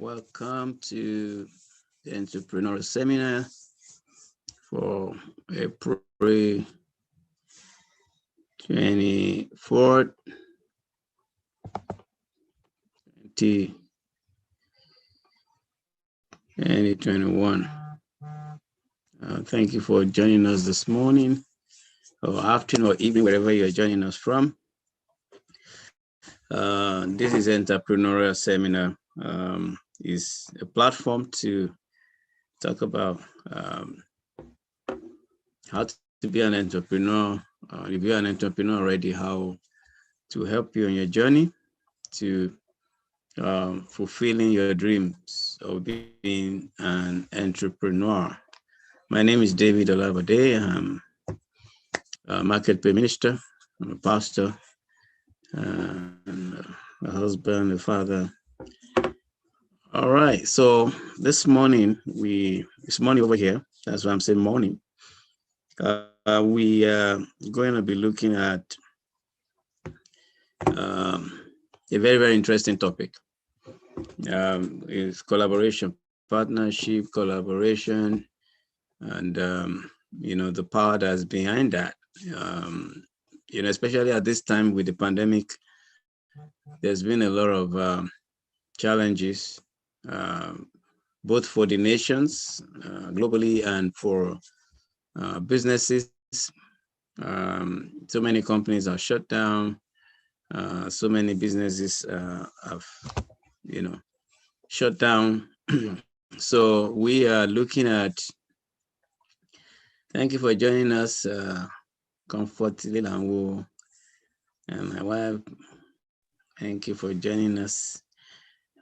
Welcome to the Entrepreneurial Seminar for April 24th, 2021. Thank you for joining us this morning or afternoon or evening, wherever you're joining us from. This is Entrepreneurial Seminar. Is a platform to talk about how to be an entrepreneur. If you're an entrepreneur already, how to help you on your journey to fulfilling your dreams of being an entrepreneur. My name is David Olabode. I'm a market pay minister. I'm a pastor, and a husband, a father. All right. So this morning, it's morning over here. That's why I'm saying morning. We are going to be looking at a very, very interesting topic. It's collaboration, partnership, collaboration, and the power that's behind that. Especially at this time with the pandemic, there's been a lot of challenges, both for the nations globally and for businesses. So many companies are shut down. So many businesses have, shut down. So we are looking at. Thank you for joining us, Comfort Lilanwo and my wife. Thank you for joining us,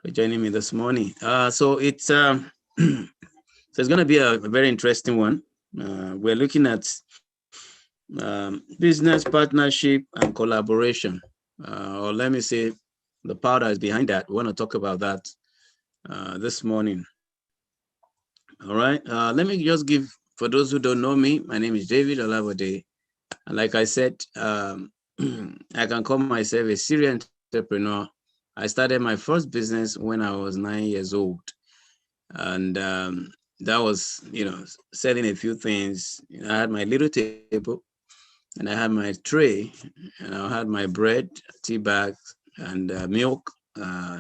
for joining me this morning. So it's so it's going to be a very interesting one. We're looking at business partnership and collaboration, or let me say, the power that is behind that. We want to talk about that this morning. All right. Let me just give, for those who don't know me, my name is David Olabode. And like I said, I can call myself a serial entrepreneur. I started my first business when I was 9 years old. And that was, selling a few things. I had my little table and I had my tray and I had my bread, tea bags, and milk,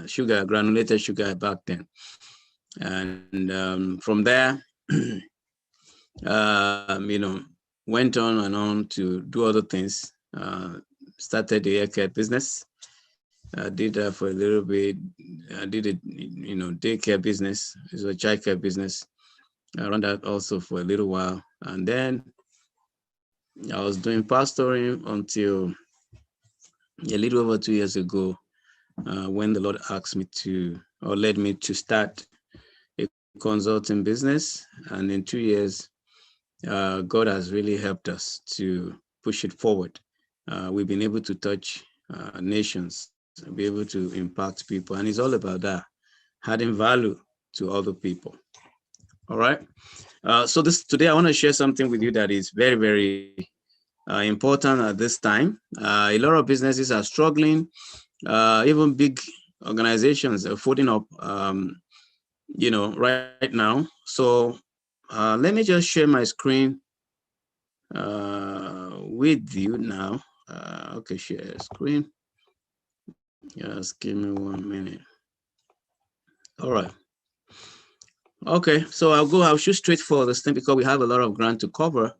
sugar, granulated sugar back then. And from there, went on and on to do other things. Started the hair care business. Did that for a little bit. I did it, daycare business. It's a childcare business. I ran that also for a little while. And then I was doing pastoring until a little over 2 years ago, when the Lord asked me to, or led me to start a consulting business. And in 2 years, God has really helped us to push it forward. We've been able to touch nations, be able to impact people. And it's all about that, adding value to other people. All right. So today I want to share something with you that is very, very important at this time. A lot of businesses are struggling. Even big organizations are folding up, right now. So let me just share my screen with you now. Okay, share screen. Just give me 1 minute. All right. Okay, so I'll shoot straight for this thing because we have a lot of ground to cover.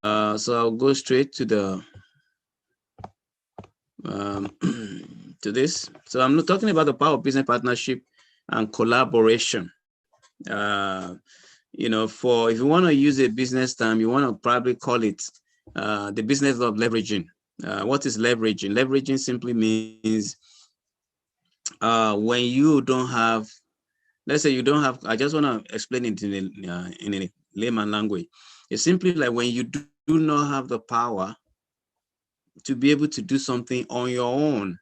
So I'll go straight to the to this. So I'm not talking about the power of business partnership and collaboration. For if you want to use a business term, you want to probably call it the business of leveraging. What is leveraging? Leveraging simply means when you don't have, let's say you don't have, I just want to explain it in a layman language. It's simply like when you do not have the power to be able to do something on your own,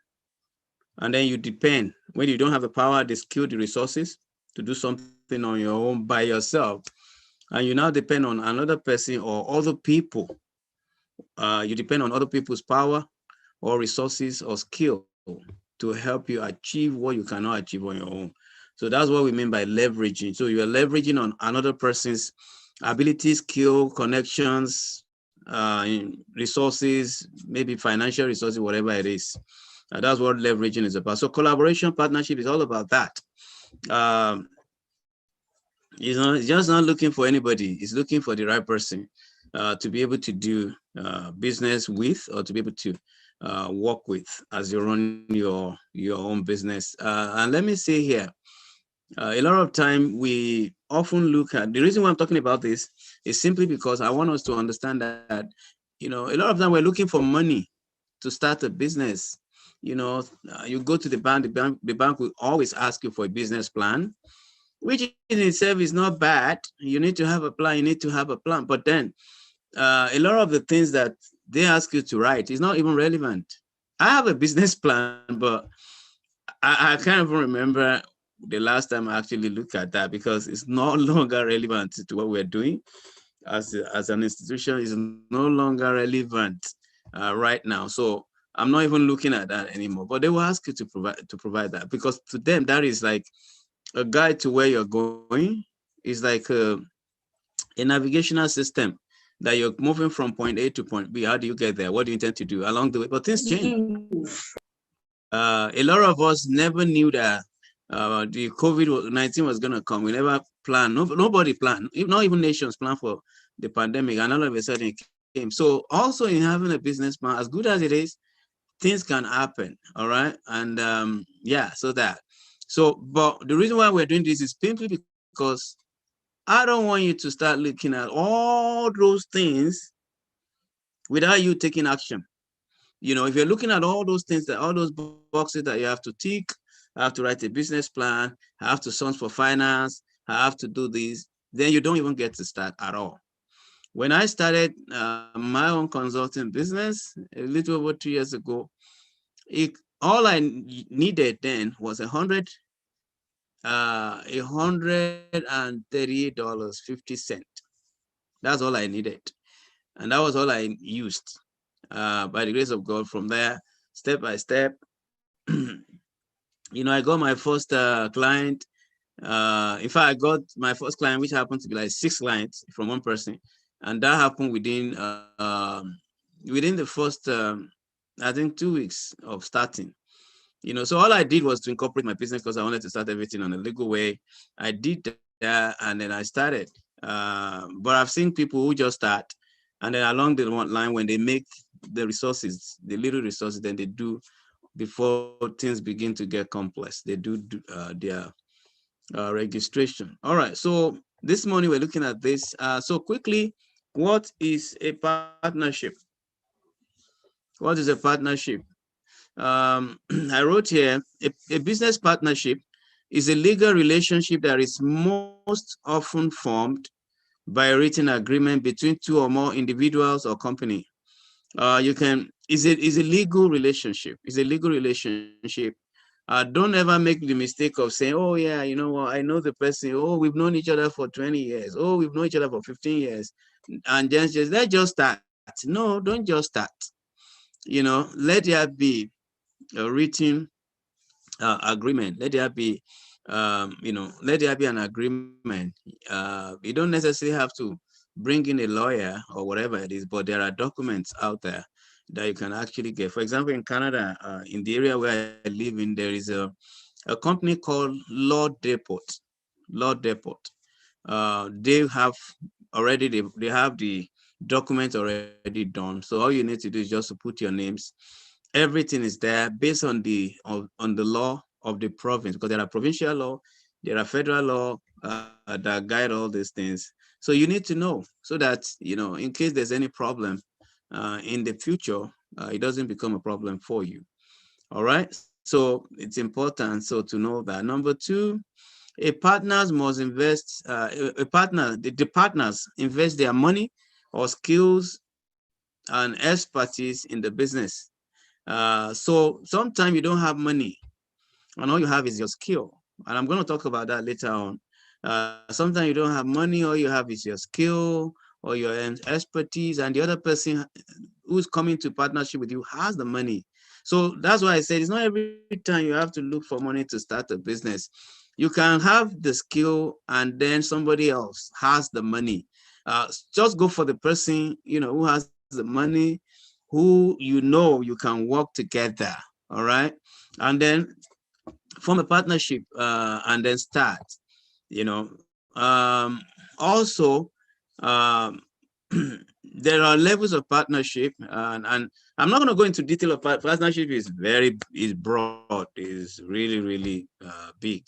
and then you depend, when you don't have the power, the skill, the resources to do something on your own by yourself, and you now depend on another person or other people. You depend on other people's power or resources or skill to help you achieve what you cannot achieve on your own. So that's what we mean by leveraging. So you're leveraging on another person's ability, skill, connections, resources, maybe financial resources, whatever it is. That's what leveraging is about. So collaboration, partnership is all about that. Um, it's just not looking for anybody. It's looking for the right person to be able to do business with, or to be able to work with as you run your own business. And let me say here, a lot of time we often look at, the reason why I'm talking about this is simply because I want us to understand that, a lot of time we're looking for money to start a business. You go to the bank will always ask you for a business plan, which in itself is not bad. You need to have a plan, you need to have a plan. But then a lot of the things that they ask you to write is not even relevant. I have a business plan, but I can't even remember the last time I actually looked at that, because it's no longer relevant to what we're doing as an institution. Is no longer relevant right now. So I'm not even looking at that anymore. But they will ask you to provide that, because to them that is like a guide to where you're going. It's like a navigational system that you're moving from point A to point B. How do you get there? What do you intend to do along the way? But things change. A lot of us never knew that the COVID-19 was going to come. We never planned. Nobody planned. Not even nations planned for the pandemic, and all of a sudden it came. So also in having a business plan, as good as it is, things can happen. All right, and yeah, but the reason why we're doing this is simply because I don't want you to start looking at all those things without you taking action. If you're looking at all those things, all those boxes that you have to tick, I have to write a business plan, I have to source for finance, I have to do this, then you don't even get to start at all. When I started my own consulting business a little over 2 years ago, all I needed then was $138.50. That's all I needed. And that was all I used. By the grace of God, from there, step by step, I got my first client. In fact, I got my first client, which happened to be like 6 clients from one person. And that happened within the first, I think, 2 weeks of starting. So all I did was to incorporate my business, because I wanted to start everything on a legal way. I did that, and then I started. But I've seen people who just start, and then along the line, when they make the resources, the little resources, then they do, before things begin to get complex, they do their registration. All right, so this morning we're looking at this. So quickly, what is a partnership? What is a partnership? I wrote here, a business partnership is a legal relationship that is most often formed by a written agreement between 2 or more individuals or company. Is a legal relationship. It's a legal relationship. Don't ever make the mistake of saying, oh yeah, you know what, I know the person. Oh, we've known each other for 20 years. Oh, we've known each other for 15 years. And let's just start. No, don't just start. Let there be a written agreement. Let there be, let there be an agreement. You don't necessarily have to bring in a lawyer or whatever it is, but there are documents out there that you can actually get. For example, in Canada, in the area where I live in, there is a company called Law Depot. Law Depot. They have already, they have the documents already done. So all you need to do is just to put your names. Everything is there based on the law of the province, because there are provincial law, there are federal law that guide all these things. So you need to know, so that in case there's any problem in the future, it doesn't become a problem for you. All right, so it's important so to know that. Number 2, a partners must invest. The partners invest their money or skills and expertise in the business. So sometimes you don't have money, and all you have is your skill. And I'm going to talk about that later on. Sometimes you don't have money, all you have is your skill or your expertise, and the other person who's coming to partnership with you has the money. So that's why I said it's not every time you have to look for money to start a business. You can have the skill and then somebody else has the money. Just go for the person, who has the money, who you can work together. All right. And then form a partnership and then start, you know. Also, um, there are levels of partnership, and I'm not going to go into detail of partnership. Is broad, is really big.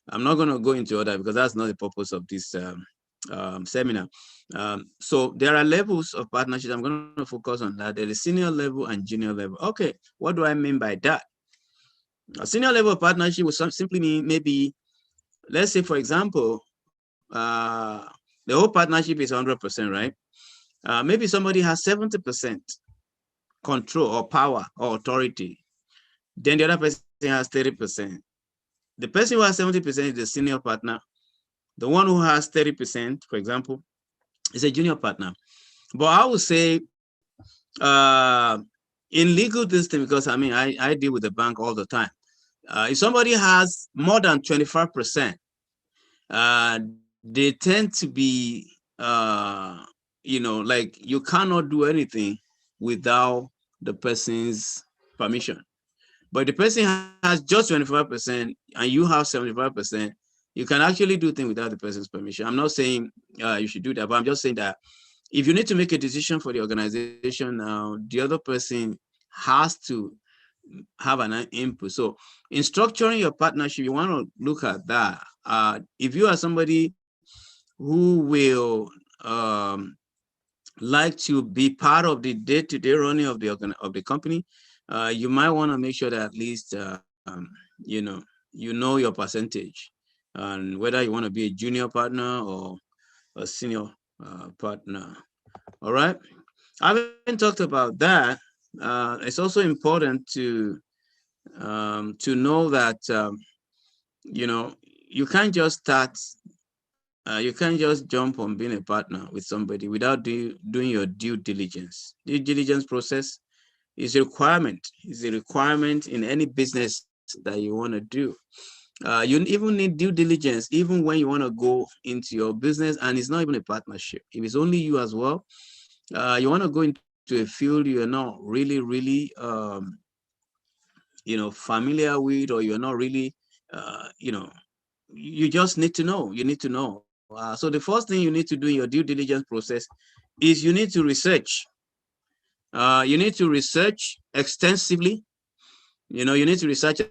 I'm not going to go into all that because that's not the purpose of this seminar. So there are levels of partnerships. I'm going to focus on that. There is senior level and junior level. Okay, what do I mean by that? A senior level partnership would simply mean, maybe, let's say, for example, the whole partnership is 100%, right? Maybe somebody has 70% control or power or authority. Then the other person has 30%. The person who has 70% is the senior partner. The one who has 30%, for example, is a junior partner. But I would say, in legal distance, because I deal with the bank all the time. If somebody has more than 25%, they tend to be, like, you cannot do anything without the person's permission. But the person has just 25% and you have 75%, you can actually do things without the person's permission. I'm not saying you should do that, but I'm just saying that if you need to make a decision for the organization, the other person has to have an input. So in structuring your partnership, you want to look at that. If you are somebody who will like to be part of the day-to-day running of the company, you might want to make sure that at least your percentage, and whether you want to be a junior partner or a senior partner. All right. Having talked about that, it's also important to know that you can't just start. You can't just jump on being a partner with somebody without doing your due diligence. Due diligence process is a requirement. It's a requirement in any business that you want to do. You even need due diligence even when you want to go into your business and it's not even a partnership. If it's only you as well, you want to go into a field you're not really familiar with, or you're not really you just need to know. You need to know. So the first thing you need to do in your due diligence process is you need to research. You need to research extensively. You need to research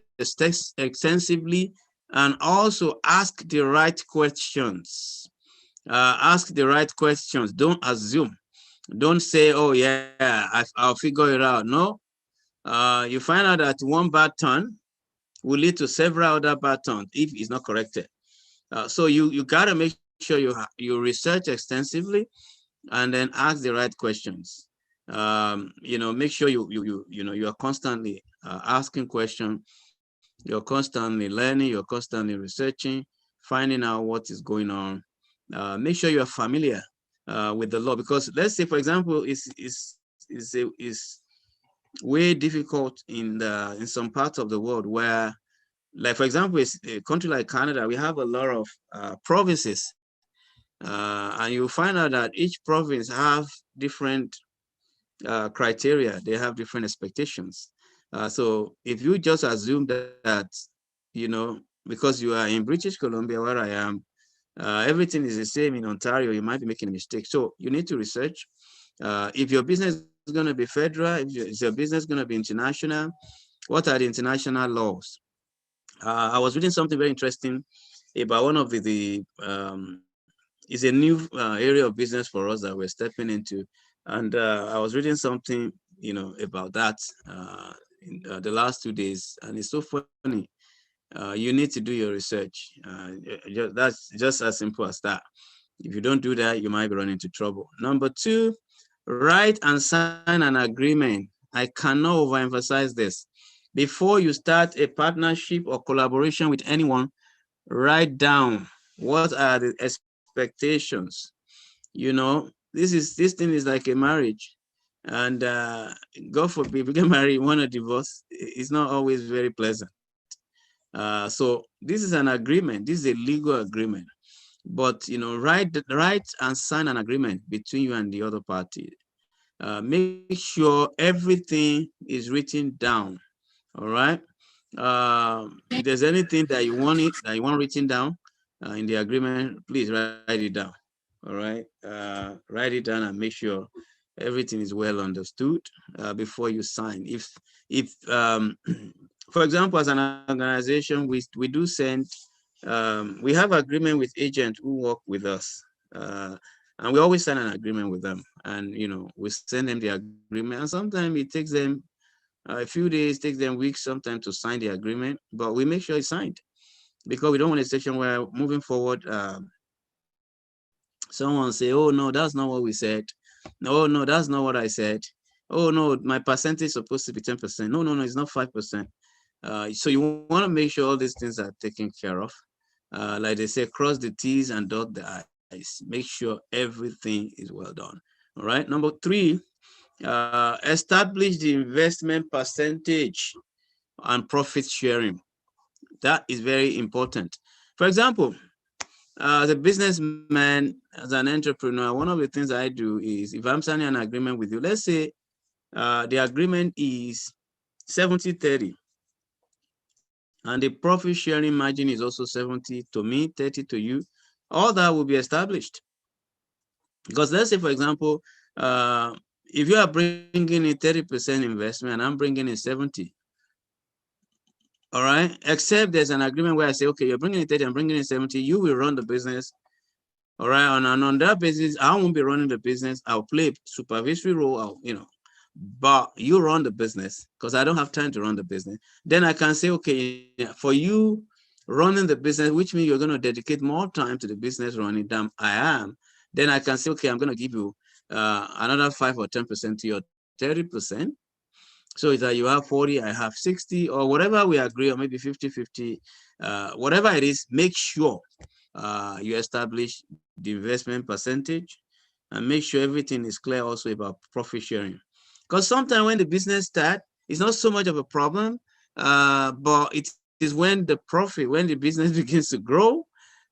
extensively and also ask the right questions. Ask the right questions. Don't assume. Don't say, oh yeah, I'll figure it out. No. You find out that one bad turn will lead to several other bad turns if it's not corrected. So you got to make sure you research extensively and then ask the right questions. Make sure you are constantly asking questions. You're constantly learning. You're constantly researching, finding out what is going on. Make sure you are familiar with the law, because let's say, for example, is way difficult in some parts of the world where, like, for example, it's a country like Canada, we have a lot of provinces, and you find out that each province have different criteria. They have different expectations. So if you just assume that, because you are in British Columbia, where I am, everything is the same in Ontario, you might be making a mistake. So you need to research. If your business is going to be federal, is your business going to be international, what are the international laws? I was reading something very interesting about one of it's a new area of business for us that we're stepping into. And I was reading something, about that the last 2 days, and it's so funny. You need to do your research. That's just as simple as that. If you don't do that, you might be running into trouble. Number two, write and sign an agreement. I cannot overemphasize this. Before you start a partnership or collaboration with anyone, write down what are the expectations. This thing is like a marriage, and God forbid we get married, want a divorce. It's not always very pleasant. So this is an agreement. This is a legal agreement. But write and sign an agreement between you and the other party. Make sure everything is written down. All right. If there's anything that you want written down in the agreement, please write it down. All right. Write it down and make sure everything is well understood before you sign. If for example, as an organization, we do send we have agreement with agents who work with us. And we always sign an agreement with them, and we send them the agreement, and sometimes it takes them a few days, takes them weeks sometimes to sign the agreement, but we make sure it's signed, because we don't want a situation where moving forward someone say, oh no, that's not what we said. No, that's not what I said. Oh no, my percentage is supposed to be 10%. No, it's not 5%. So you want to make sure all these things are taken care of. Like they say, cross the T's and dot the I's. Make sure everything is well done. All right. Number 3, establish the investment percentage and profit sharing. That is very important. For example, as a businessman, as an entrepreneur, one of the things I do is, if I'm signing an agreement with you, let's say the agreement is 70-30. And the profit sharing margin is also 70 to me, 30 to you. All that will be established. Because let's say, for example, if you are bringing in 30% investment and I'm bringing in 70, all right, except there's an agreement where I say, okay, you're bringing in 30, I'm bringing in 70, you will run the business. All right, and on that basis, I won't be running the business. I'll play supervisory role, but you run the business, because I don't have time to run the business. Then I can say, okay, for you running the business, which means you're going to dedicate more time to the business running than I am. Then I can say, okay, I'm going to give you another 5 or 10% to your 30%. So that you have 40, I have 60, or whatever we agree, or maybe 50-50, whatever it is, make sure you establish the investment percentage, and make sure everything is clear also about profit sharing. Because sometimes when the business starts, it's not so much of a problem, but it is when the profit, when the business begins to grow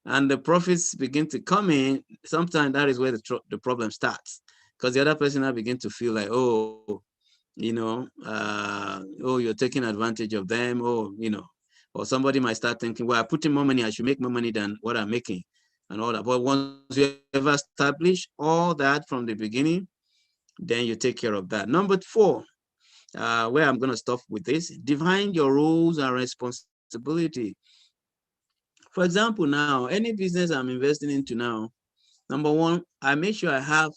and the profits begin to come in, sometimes that is where the problem starts. Because the other person now begin to feel like, oh, oh, you're taking advantage of them, or somebody might start thinking, well, I put in more money, I should make more money than what I'm making, and all that. But once you ever establish all that from the beginning, then you take care of that. Number 4, where I'm going to stop with this, define your roles and responsibility. For example, now, any business I'm investing into now, number 1, I make sure I have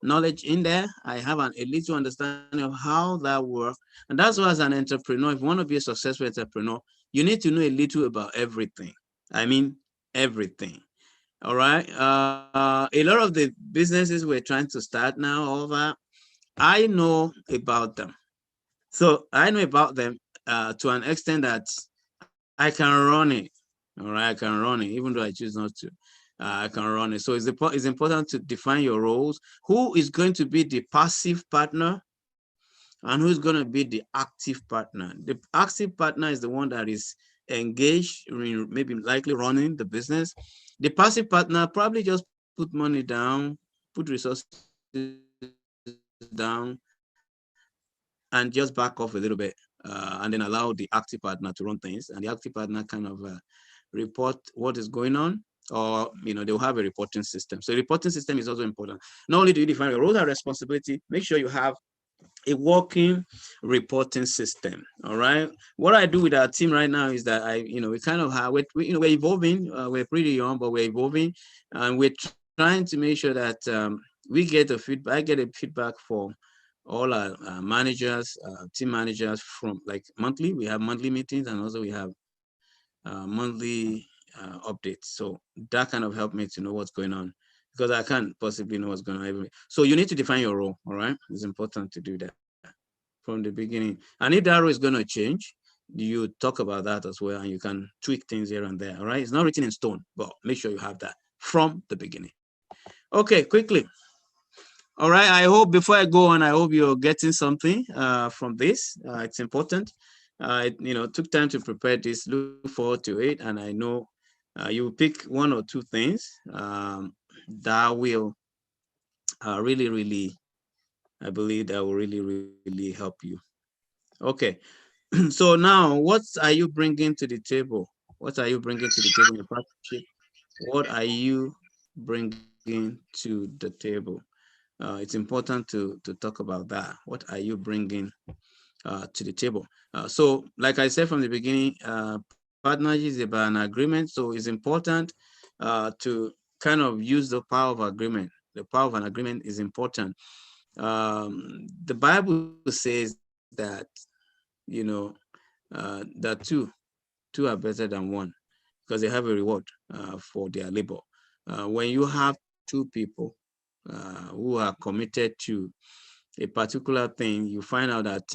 knowledge in there. I have a little understanding of how that works. And that's why, as an entrepreneur, if you want to be a successful entrepreneur, you need to know a little about everything. I mean, everything. All right. A lot of the businesses we're trying to start now, all that, I know about them. So I know about them to an extent that I can run it. All right, I can run it, even though I choose not to. I can run it. So it's important to define your roles. Who is going to be the passive partner, and who's going to be the active partner? The active partner is the one that is engaged, maybe likely running the business. The passive partner probably just put money down, put resources down, and just back off a little bit, and then allow the active partner to run things. And the active partner kind of report what is going on, or they'll have a reporting system. So the reporting system is also important. Not only do you define your roles and responsibility, make sure you have a working reporting system. All right. What I do with our team right now is that we kind of have, we're evolving. We're pretty young, but we're evolving, and we're trying to make sure that we get a feedback. I get a feedback from all our managers, team managers, from like monthly. We have monthly meetings, and also we have monthly updates. So that kind of helped me to know what's going on, because I can't possibly know what's going on. So you need to define your role. All right. It's important to do that from the beginning. And if that role is going to change, you talk about that as well, and you can tweak things here and there. All right. It's not written in stone, but make sure you have that from the beginning. Okay, quickly. All right. I hope, before I go on, I hope you're getting something from this. It's important. took time to prepare this. Look forward to it, and I know you will pick one or two things that will really, really, I believe that will really, really help you. Okay. So now, what are you bringing to the table? What are you bringing to the table in your partnership? What are you bringing to the table? It's important to talk about that. What are you bringing to the table? So, like I said from the beginning, partnership is about an agreement. So it's important to kind of use the power of agreement. The power of an agreement is important. The Bible says that, you know, that two are better than one because they have a reward for their labor. When you have two people who are committed to a particular thing, you find out that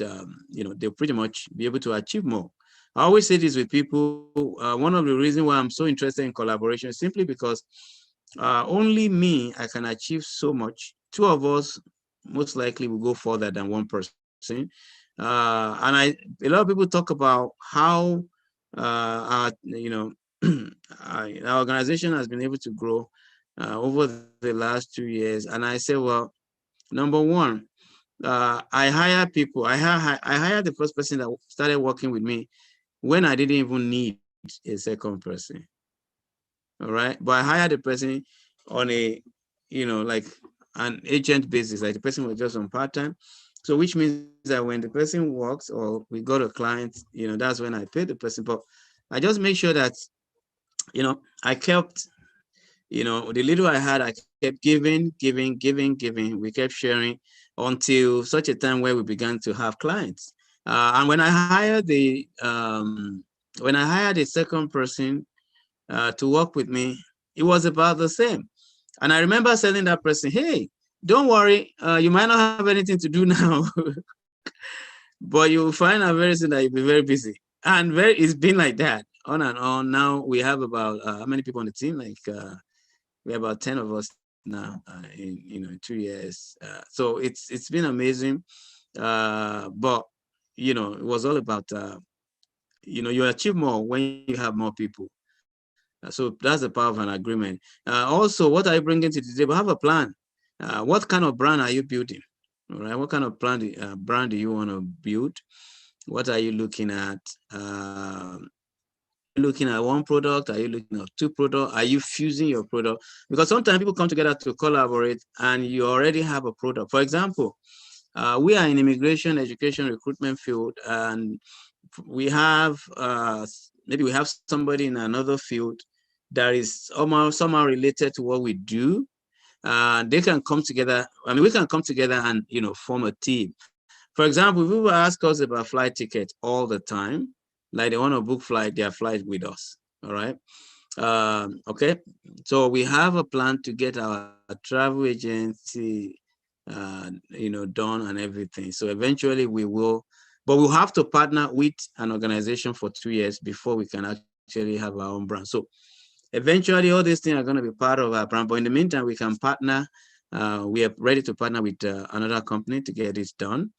they'll pretty much be able to achieve more. I always say this with people. One of the reasons why I'm so interested in collaboration is simply because only me I can achieve so much. Two of us most likely will go further than one person. And a lot of people talk about how our organization has been able to grow over the last 2 years. And I say, well, number one, I hire people. I hired the first person that started working with me when I didn't even need a second person. All right. But I hired the person on a, like an agent basis. Like the person was just on part-time. So which means that when the person works or we got a client, that's when I pay the person. But I just make sure that, I kept, the little I had, I kept giving. We kept sharing until such a time where we began to have clients. And when I hired a second person to work with me, it was about the same. And I remember telling that person, hey, don't worry, you might not have anything to do now, but you'll find out very soon that you'll be very busy. And it's been like that on and on. Now we have about how many people on the team? Like we have about 10 of us now in 2 years. So it's been amazing. But it was all about you achieve more when you have more people. So that's the power of an agreement. Also, what are you bringing to the table? Have a plan. What kind of brand are you building? All right. What kind of brand do you want to build? What are you looking at? Are you looking at one product? Are you looking at two products? Are you fusing your product? Because sometimes people come together to collaborate and you already have a product. For example, we are in immigration, education, recruitment field, and we have maybe we have somebody in another field that is somehow related to what we do. They can come together. I mean, we can come together and form a team. For example, people ask us about flight tickets all the time. Like they want to book their flight with us. All right. Okay. So we have a plan to get our travel agency, done and everything. So eventually we will, but we'll have to partner with an organization for 2 years before we can actually have our own brand. So eventually all these things are going to be part of our brand. But in the meantime, we can partner. We are ready to partner with another company to get this done.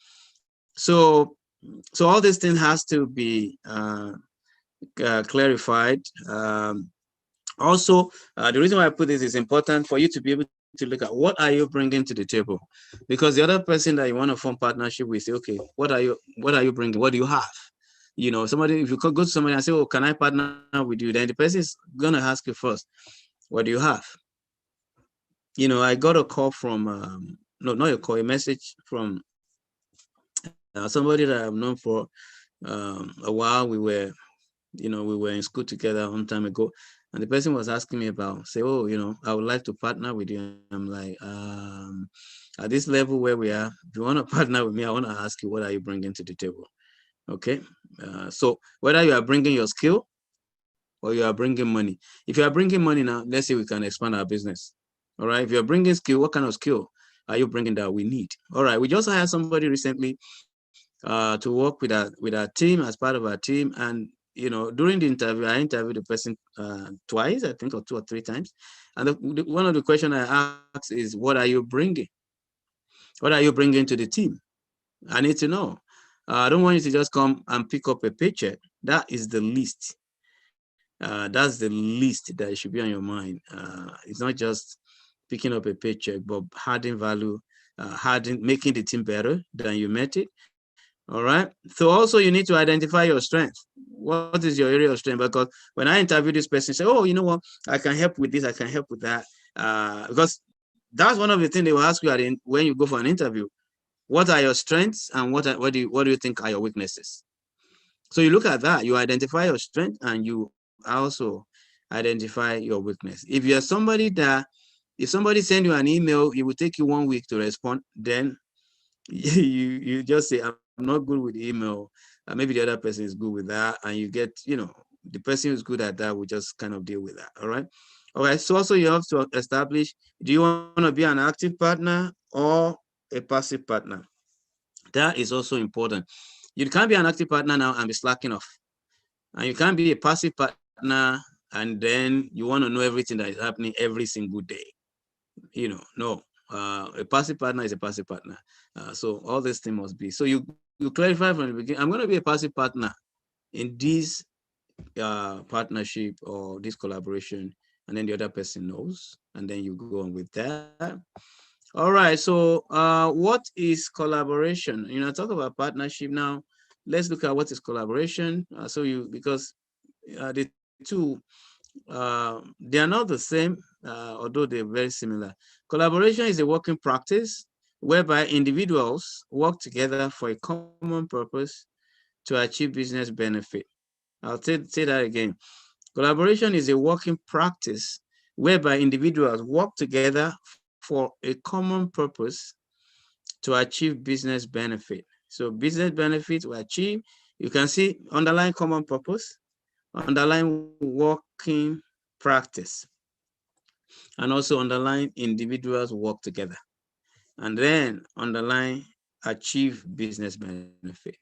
So all these things has to be clarified. Also, the reason why I put this is important for you to be able to look at what are you bringing to the table, because the other person that you want to form partnership with, say, okay, what are you bringing? What do you have? Somebody, if you could go to somebody and say, oh, can I partner with you? Then the person is gonna ask you first, what do you have? I got a call from no, not a call, a message from somebody that I've known for a while. We were in school together a long time ago, and the person was asking me about, say, oh, I would like to partner with you. I'm like, at this level where we are, if you want to partner with me, I want to ask you, what are you bringing to the table? Okay. So whether you are bringing your skill or you are bringing money. If you are bringing money now, let's say we can expand our business. All right. If you're bringing skill, what kind of skill are you bringing that we need? All right. We just hired somebody recently to work with our team, as part of our team. And during the interview, I interviewed the person twice, I think, or 2 or 3 times. And one of the questions I asked is, what are you bringing? What are you bringing to the team? I need to know. I don't want you to just come and pick up a paycheck. That is the least. That's the least that should be on your mind. It's not just picking up a paycheck, but adding value, making the team better than you met it. All right. So also you need to identify your strength. What is your area of strength? Because when I interview this person, say, oh, you know what, I can help with this, I can help with that. Because that's one of the things they will ask you when you go for an interview. What are your strengths and what do you think are your weaknesses? So you look at that, you identify your strength and you also identify your weakness. If you're somebody that, if somebody send you an email, it will take you 1 week to respond, then you just say, I'm not good with email. Maybe the other person is good with that, and you get, the person who's good at that will just kind of deal with that. All right. All right. So also you have to establish, do you want to be an active partner or a passive partner? That is also important. You can't be an active partner now and be slacking off. And you can't be a passive partner and then you want to know everything that is happening every single day. No. A passive partner is a passive partner. So all this thing must be. So you clarify from the beginning, I'm going to be a passive partner in this partnership or this collaboration, and then the other person knows, and then you go on with that. All right. So what is collaboration? Talk about partnership now. Let's look at what is collaboration. Because the two, they are not the same, although they're very similar. Collaboration is a working practice whereby individuals work together for a common purpose to achieve business benefit. I'll say that again. Collaboration is a working practice whereby individuals work together for a common purpose to achieve business benefit. So business benefit will achieve, you can see underlying common purpose, underlying working practice, and also underlying individuals work together, and then underlying achieve business benefit.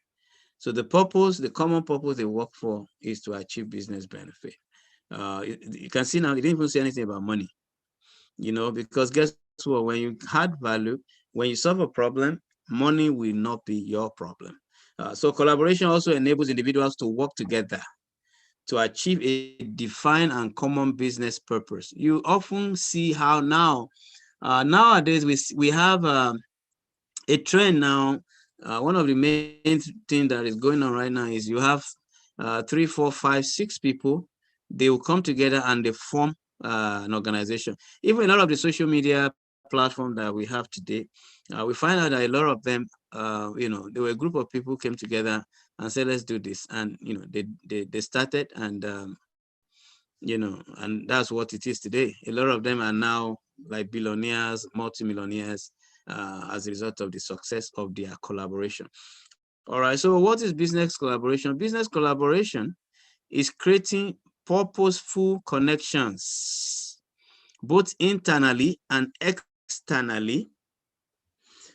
So the common purpose they work for is to achieve business benefit. You can see now, it didn't even say anything about money, because guess what? When you add value, when you solve a problem, money will not be your problem. So collaboration also enables individuals to work together to achieve a defined and common business purpose. You often see how nowadays we have a trend now. One of the main things that is going on right now is you have 3, 4, 5, 6 people. They will come together and they form an organization. Even a lot of the social media platform that we have today, we find out that a lot of them, there were a group of people came together and said, let's do this. And, they started and that's what it is today. A lot of them are now like billionaires, multimillionaires, as a result of the success of their collaboration. All right, so what is business collaboration? Business collaboration is creating purposeful connections, both internally and externally.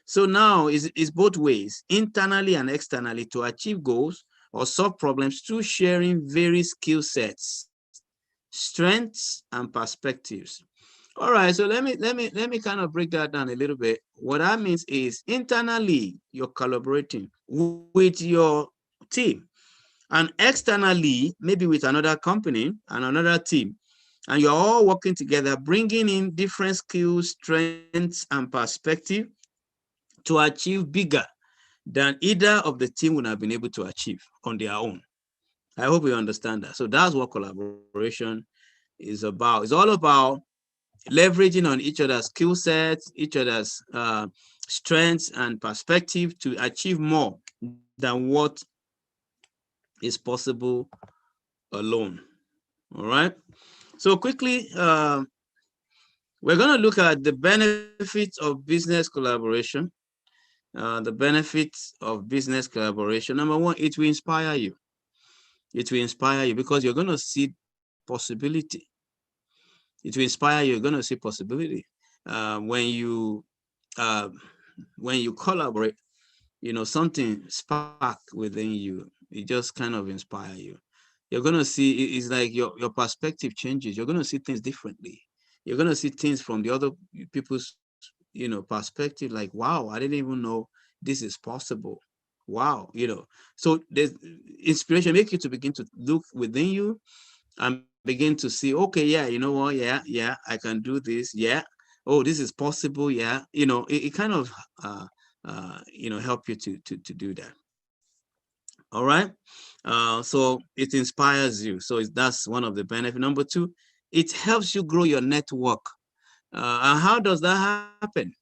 So now it's both ways, internally and externally, to achieve goals or solve problems through sharing various skill sets, strengths, and perspectives. All right, so let me kind of break that down a little bit. What that means is internally you're collaborating with your team, and externally maybe with another company and another team, and you're all working together, bringing in different skills, strengths, and perspective to achieve bigger than either of the team would have been able to achieve on their own. I hope you understand that. So that's what collaboration is about. It's all about leveraging on each other's skill sets, each other's strengths and perspective to achieve more than what is possible alone. All right. So quickly, we're going to look at the benefits of business collaboration. The benefits of business collaboration. Number one, it will inspire you. It will inspire you because you're going to see possibility. It will inspire you. You're going to see possibility when you collaborate. Something spark within you. It just kind of inspire you. You're going to see, it's like your perspective changes. You're going to see things differently. You're going to see things from the other people's perspective, like, wow, I didn't even know this is possible. Wow, so there's inspiration make you to begin to look within you and begin to see, okay, yeah, you know what, yeah, I can do this, yeah, oh, this is possible, yeah, it kind of help you to do that. All right. So it inspires you. So that's one of the benefits. Number two, it helps you grow your network. And how does that happen?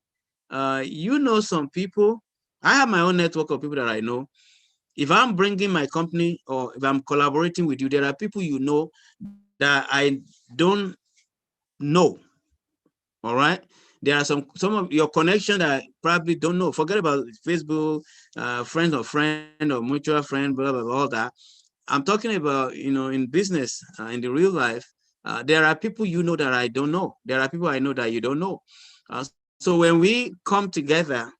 Some people. I have my own network of people that I know. If I'm bringing my company or if I'm collaborating with you, there are people that I don't know. All right. There are some of your connection that I probably don't know. Forget about Facebook, friends of friend or mutual friend, blah, blah, blah, all that. I'm talking about, in business, in the real life, there are people that I don't know. There are people I know that you don't know. So when we come together,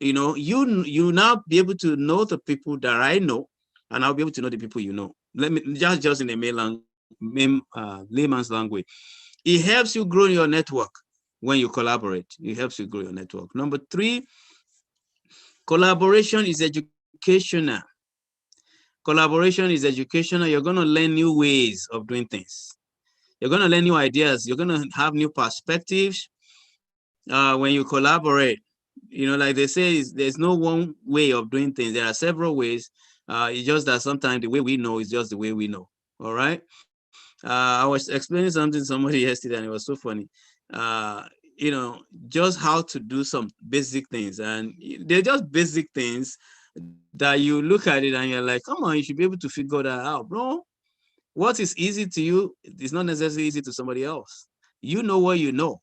you now be able to know the people that I know, and I'll be able to know the people you know. Let me just in a layman's language. It helps you grow your network when you collaborate. It helps you grow your network. Number three, collaboration is educational. Collaboration is educational. You're going to learn new ways of doing things. You're going to learn new ideas. You're going to have new perspectives when you collaborate. Like they say, there's no one way of doing things. There are several ways. It's just that sometimes the way we know is just the way we know. All right. I was explaining something to somebody yesterday, and it was so funny. Uh, just how to do some basic things, and they're just basic things that you look at it and you're like, come on, you should be able to figure that out, bro. What is easy to you is not necessarily easy to somebody else. You know what you know.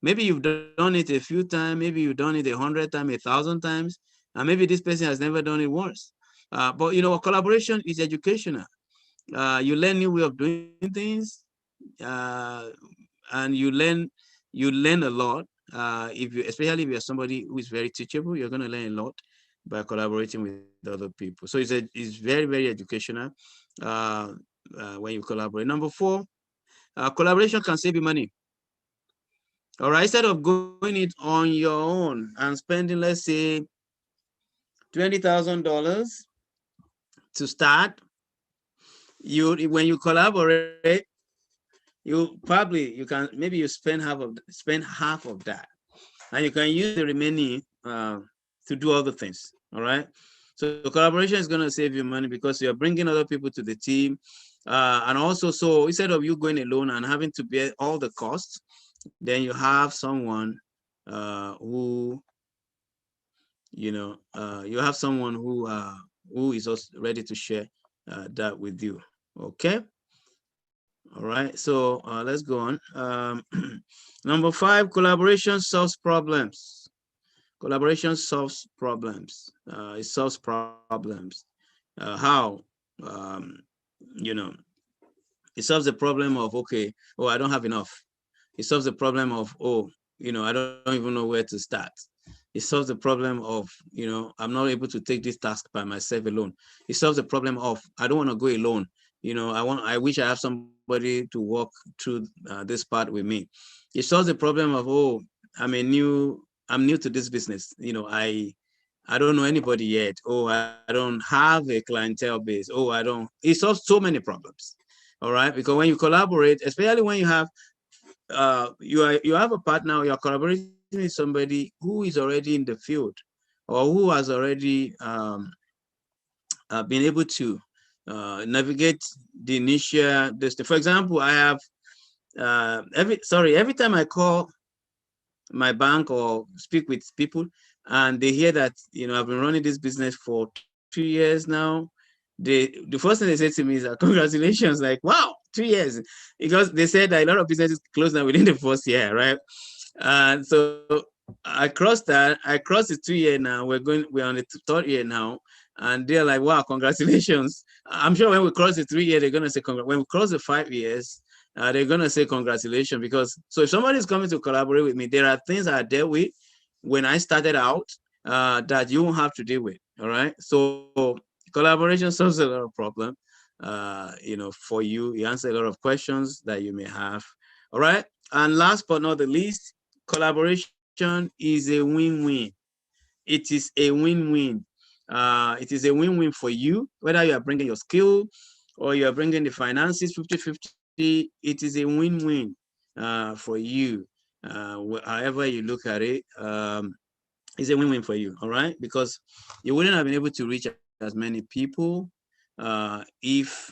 Maybe you've done it a few times, maybe you've done it 100 times, 1,000 times, and maybe this person has never done it once. But collaboration is educational. You learn new way of doing things, uh, and you learn a lot. Especially if you're somebody who is very teachable, you're going to learn a lot by collaborating with other people. So it's very, very educational uh, when you collaborate. Number four, collaboration can save you money. All right, instead of going it on your own and spending, let's say, $20,000 to start, when you collaborate, you can maybe you spend half of that, and you can use the remaining to do other things. All right. So collaboration is going to save you money because you're bringing other people to the team, and also, so instead of you going alone and having to bear all the costs, then you have someone who you have someone who is also ready to share that with you. Okay. All right. So let's go on. Number five, collaboration solves problems. Collaboration solves problems. It solves problems. How? Um, you know, it solves the problem of, okay, oh, I don't have enough. It solves the problem of, oh, I don't even know where to start. It solves the problem of, I'm not able to take this task by myself alone. It solves the problem of, I don't want to go alone. I wish I have somebody to walk through this part with me. It solves the problem of, oh, I'm new to this business. I don't know anybody yet. Oh, I don't have a clientele base. Oh, I don't. It solves so many problems. All right, because when you collaborate, especially when you have a partner, you're collaborating with somebody who is already in the field, or who has already been able to navigate the initial distance. For example, I have every time I call my bank or speak with people, and they hear that I've been running this business for 2 years now, the first thing they say to me is congratulations, like, wow, 2 years, because they said that a lot of businesses close down within the first year, right? And so I crossed the 2 year now. We're on the third year now, and they're like, wow, congratulations. I'm sure when we cross the 3 year, they're gonna say when we cross the 5 years, they're gonna say congratulations. Because so if somebody's coming to collaborate with me, there are things I dealt with when I started out that you won't have to deal with. All right. So collaboration solves a lot of problem. For you, you answer a lot of questions that you may have. All right. And last but not the least, collaboration is a win-win. It is a win-win. It is a win-win for you, whether you are bringing your skill or you are bringing the finances 50-50. It is a win-win for you. However you look at it, it's a win-win for you, all right? Because you wouldn't have been able to reach as many people if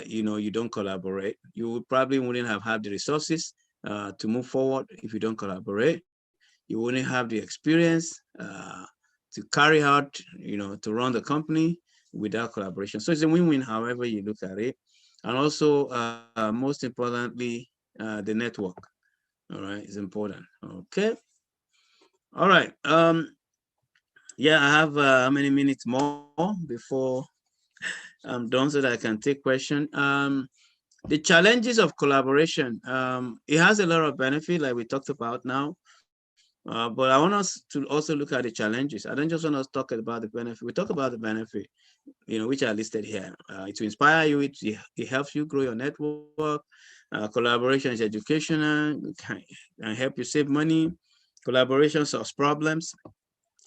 you don't collaborate. You probably wouldn't have had the resources to move forward if you don't collaborate. You wouldn't have the experience to carry out, to run the company without collaboration. So it's a win-win, however you look at it. And also, most importantly, the network. All right, it's important. Okay. All right. Yeah, I have how many minutes more before I'm done so that I can take question. The challenges of collaboration. It has a lot of benefit, like we talked about now. But I want us to also look at the challenges. I don't just want us to talk about the benefit. We talk about the benefit, which are listed here. It will inspire you. It helps you grow your network. Collaboration is educational. Can help you save money. Collaboration solves problems.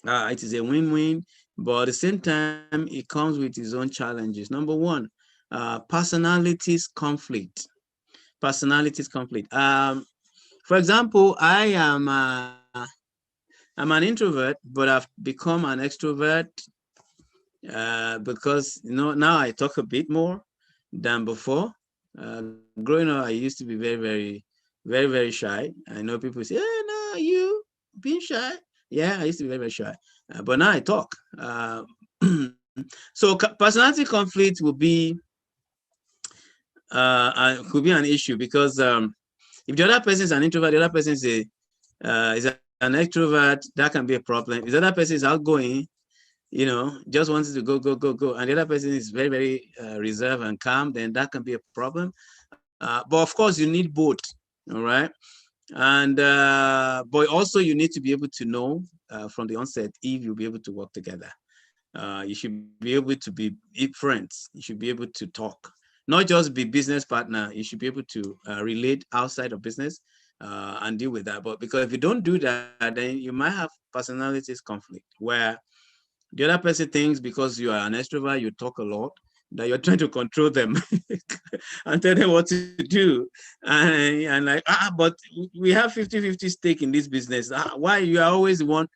It is a win-win, but at the same time, it comes with its own challenges. Number one, personalities conflict. Personalities conflict. For example, I'm an introvert, but I've become an extrovert because now I talk a bit more than before. Growing up, I used to be very, very, very, very shy. I know people say, "Hey, no, you being shy." Yeah, I used to be very, very shy, but now I talk. So personality conflict will be could be an issue because if the other person is an introvert, the other person is an extrovert, that can be a problem. If the other person is outgoing, just wants to go, go, go, go, and the other person is very, very reserved and calm, then that can be a problem. But of course, you need both, all right? And but also you need to be able to know from the onset if you'll be able to work together. You should be able to be friends. You should be able to talk, not just be business partner. You should be able to relate outside of business and deal with that. But because if you don't do that, then you might have personalities conflict where the other person thinks because you are an extrovert, you talk a lot, that you're trying to control them and tell them what to do. And like, but we have 50-50 stake in this business. Why you are always the one?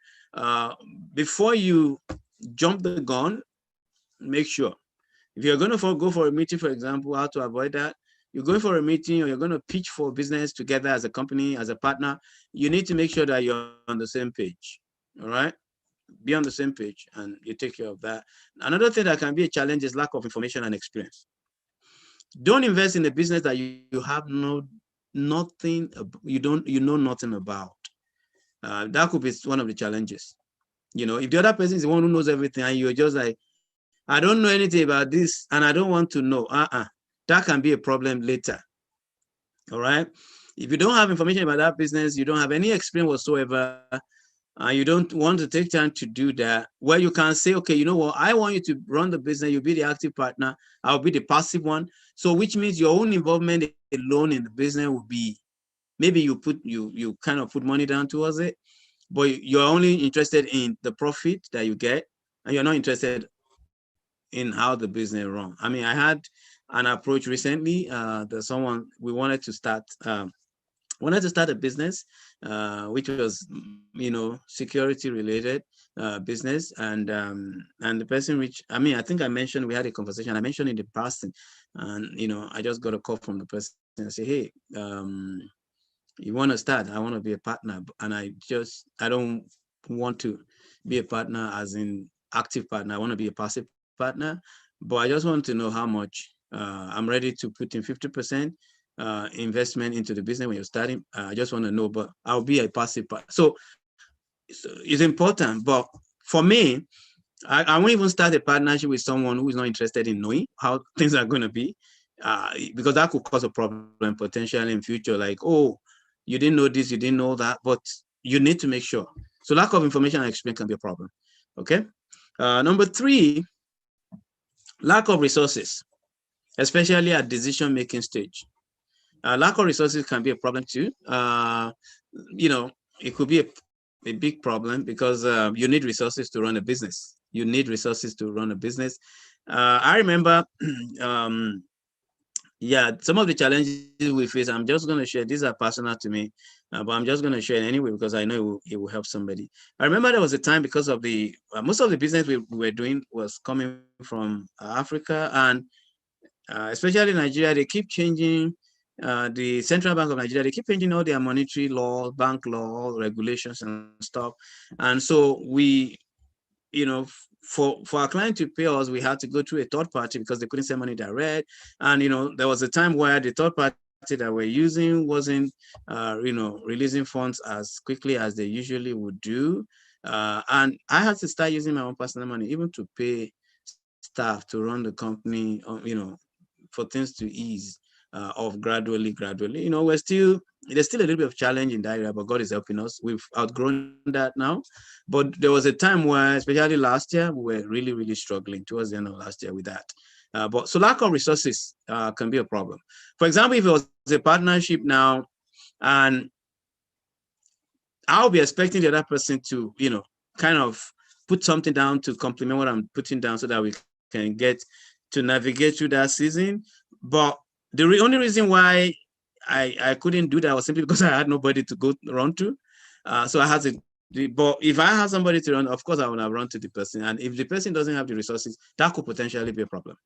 Before you jump the gun, make sure. If you're going to go for a meeting, for example, how to avoid that, you're going for a meeting or you're going to pitch for business together as a company, as a partner, you need to make sure that you're on the same page. All right? Be on the same page and you take care of that. Another thing that can be a challenge is lack of information and experience. Don't invest in a business that you have nothing, you know nothing about. That could be one of the challenges. If the other person is the one who knows everything and you're just like, I don't know anything about this and I don't want to know, that can be a problem later. All right. If you don't have information about that business, you don't have any experience whatsoever, and you don't want to take time to do that, well, you can say, okay, you know what, I want you to run the business, you'll be the active partner, I'll be the passive one. So which means your own involvement alone in the business will be, maybe you kind of put money down towards it, but you're only interested in the profit that you get, and you're not interested in how the business runs. I mean, I had an approach recently. There's someone, we wanted to start a business, which was, security related business. And the person I think I mentioned, we had a conversation. I mentioned in the past, and, I just got a call from the person and say, hey, you want to start? I want to be a partner. And I don't want to be a partner as in active partner. I want to be a passive partner, but I just want to know how much I'm ready to put in 50% investment into the business when you're starting. I just want to know, but I'll be a passive partner. So it's important. But for me, I won't even start a partnership with someone who is not interested in knowing how things are going to be, because that could cause a problem potentially in future. Like, oh, you didn't know this, you didn't know that, but you need to make sure. So lack of information and experience can be a problem. Okay. Number 3, lack of resources, especially at decision-making stage. Lack of resources can be a problem too. It could be a big problem because you need resources to run a business. you need resources to run a business. I remember, yeah, some of the challenges we face, I'm just going to share. These are personal to me, but I'm just going to share it anyway because I know it will help somebody. I remember there was a time because of the most of the business we were doing was coming from Africa, and especially Nigeria. They keep changing. The Central Bank of Nigeria, they keep changing all their monetary law, bank law, regulations, and stuff. And so we, for our client to pay us, we had to go through a third party because they couldn't send money direct. And there was a time where the third party that we're using wasn't, releasing funds as quickly as they usually would do. And I had to start using my own personal money, even to pay staff to run the company, for things to ease off gradually. There's still a little bit of challenge in that area, but God is helping us. We've outgrown that now. But there was a time where, especially last year, we were really, really struggling towards the end of last year with that. But so lack of resources can be a problem. For example, if it was a partnership now, and I'll be expecting the other person to, kind of put something down to complement what I'm putting down so that we can get to navigate through that season. But the only reason why I couldn't do that was simply because I had nobody to go run to. So I had to, but if I had somebody to run, of course I would have run to the person. And if the person doesn't have the resources, that could potentially be a problem.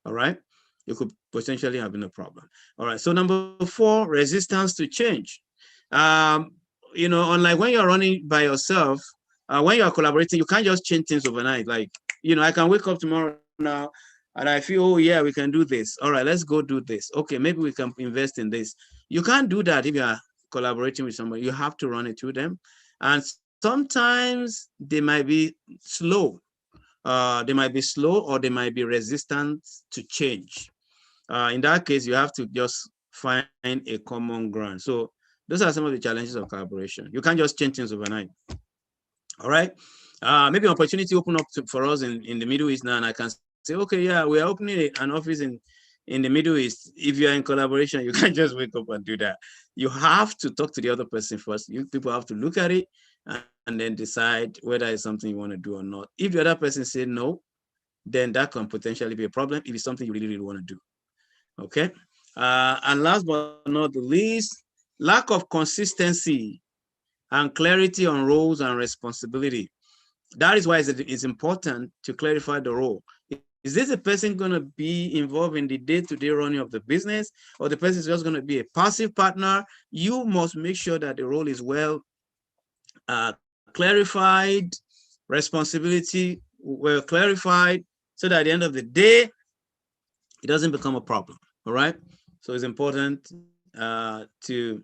All right. It could potentially have been a problem. All right. So number 4, resistance to change. Unlike when you're running by yourself, when you're collaborating, you can't just change things overnight. Like, I can wake up tomorrow now and I feel, oh yeah, we can do this. All right, let's go do this. Okay, maybe we can invest in this. You can't do that if you are collaborating with somebody. You have to run it through them. And sometimes they might be slow. Or they might be resistant to change. In that case, you have to just find a common ground. So those are some of the challenges of collaboration. You can't just change things overnight. All right. Maybe an opportunity open up for us in the Middle East now, and I can say, okay, yeah, we are opening an office in the Middle East. If you're in collaboration, you can't just wake up and do that. You have to talk to the other person first. You people have to look at it and then decide whether it's something you want to do or not. If the other person says no, then that can potentially be a problem if it's something you really, really want to do. Okay. And last but not the least, lack of consistency and clarity on roles and responsibility. That is why it's important to clarify the role. Is this a person going to be involved in the day-to-day running of the business, or the person is just going to be a passive partner? You must make sure that the role is well clarified, responsibility well clarified, so that at the end of the day, it doesn't become a problem. All right. So it's important to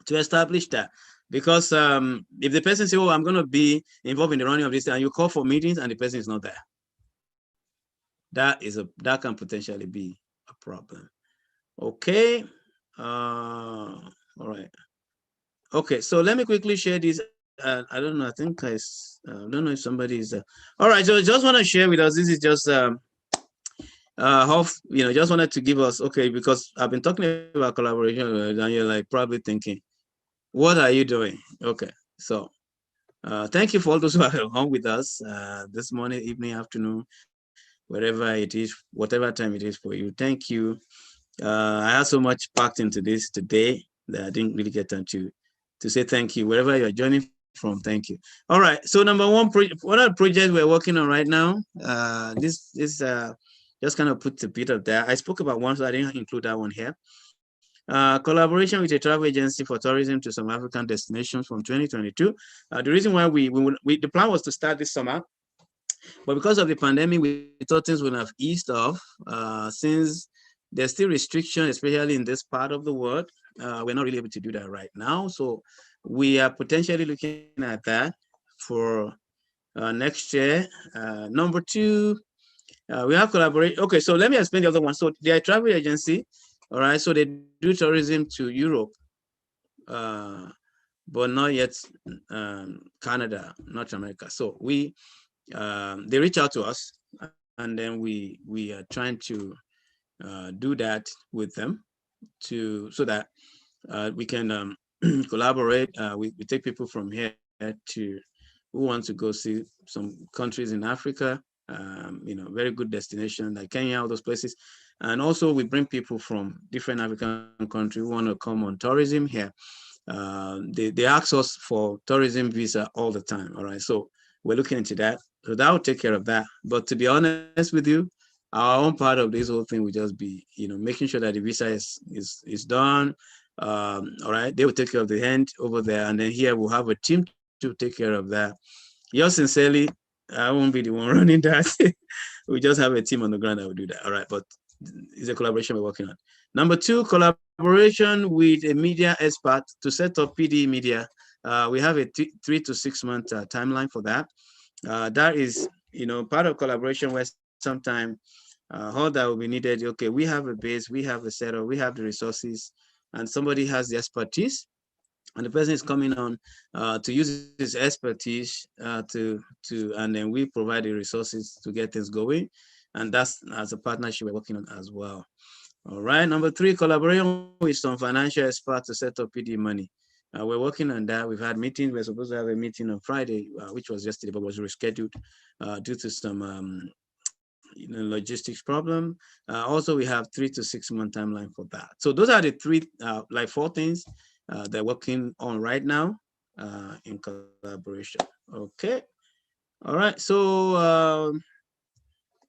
establish that, because if the person says, oh, I'm going to be involved in the running of this, and you call for meetings and the person is not there, that can potentially be a problem. Okay. All right. Okay, so let me quickly share this. I don't know. I think I don't know if somebody is. All right, so just want to share with us. This is just just wanted to give us, okay, because I've been talking about collaboration, and you're like probably thinking, what are you doing? Okay, so thank you for all those who are on with us this morning, evening, afternoon, wherever it is, whatever time it is for you. Thank you. I had so much packed into this today that I didn't really get time to say thank you. Wherever you're joining from, thank you. All right, so number 1, one of the projects we're working on right now, this just kind of put a bit of that. I spoke about one, so I didn't include that one here. Collaboration with a travel agency for tourism to some African destinations from 2022. The reason why the plan was to start this summer, but because of the pandemic, we thought things would have eased off since there's still restriction, especially in this part of the world. We're not really able to do that right now. So we are potentially looking at that for next year. Number 2, we have collaboration. Okay, so let me explain the other one. So they're a travel agency. All right, so they do tourism to Europe, but not yet Canada, North America. So they reach out to us, and then we are trying to do that with them so that we can collaborate. We take people from here to who want to go see some countries in Africa, very good destination like Kenya, all those places. And also we bring people from different African countries who want to come on tourism here. They ask us for tourism visa all the time. All right. So we're looking into that. So that will take care of that. But to be honest with you, our own part of this whole thing will just be, making sure that the visa is done. All right. They will take care of the end over there. And then here we'll have a team to take care of that. Yours sincerely, I won't be the one running that. We just have a team on the ground that will do that. All right. But it's a collaboration we're working on. Number 2, collaboration with a media expert to set up PD Media. We have a 3 to 6 month timeline for that. That is, part of collaboration where sometimes all that will be needed. Okay, we have a base, we have a setup, we have the resources, and somebody has the expertise, and the person is coming on to use his expertise and then we provide the resources to get things going. And that's as a partnership we're working on as well. All right. Number 3, collaboration with some financial experts to set up PD Money. We're working on that. We've had meetings. We're supposed to have a meeting on Friday, which was yesterday, but was rescheduled due to some logistics problem. Also, we have 3 to 6 month timeline for that. So those are the 4 things they're working on right now in collaboration. Okay. All right. So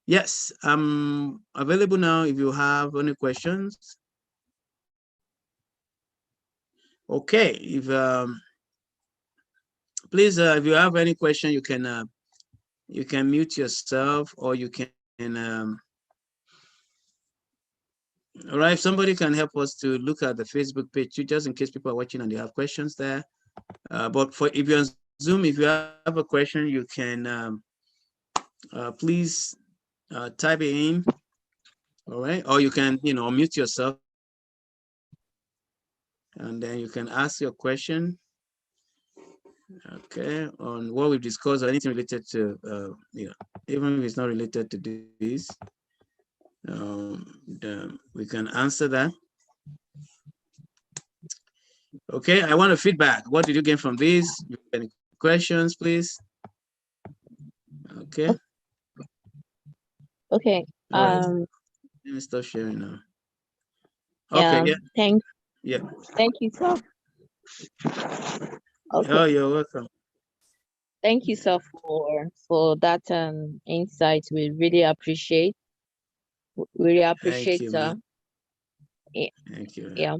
yes, I'm available now if you have any questions. Okay, please, if you have any question, you can mute yourself, or you can. All right, if somebody can help us to look at the Facebook page too, just in case people are watching and they have questions there. But if you're on Zoom, if you have a question, you can please type it in. All right, or you can unmute yourself, and then you can ask your question. Okay, on what we've discussed or anything related to, even if it's not related to this, we can answer that. Okay, I want a feedback. What did you get from this? Any questions, please? Okay. Okay. Right. Let me stop sharing now. Okay. Yeah. Thank you, sir. Okay. Oh, you're welcome. Thank you, sir, for that insight. We really appreciate. Thank you, sir. Thank you. Yeah.